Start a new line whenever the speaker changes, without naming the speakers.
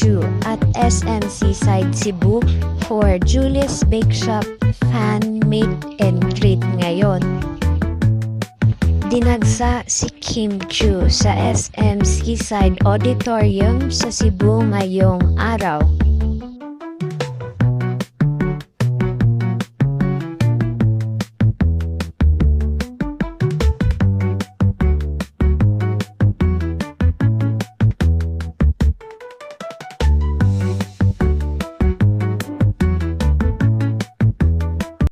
Chu at SM Seaside Cebu for Julie's Bake Shop Fan Meet and Greet ngayon. Dinagsa si Kim Chu sa SM Seaside Auditorium sa Cebu ngayong araw.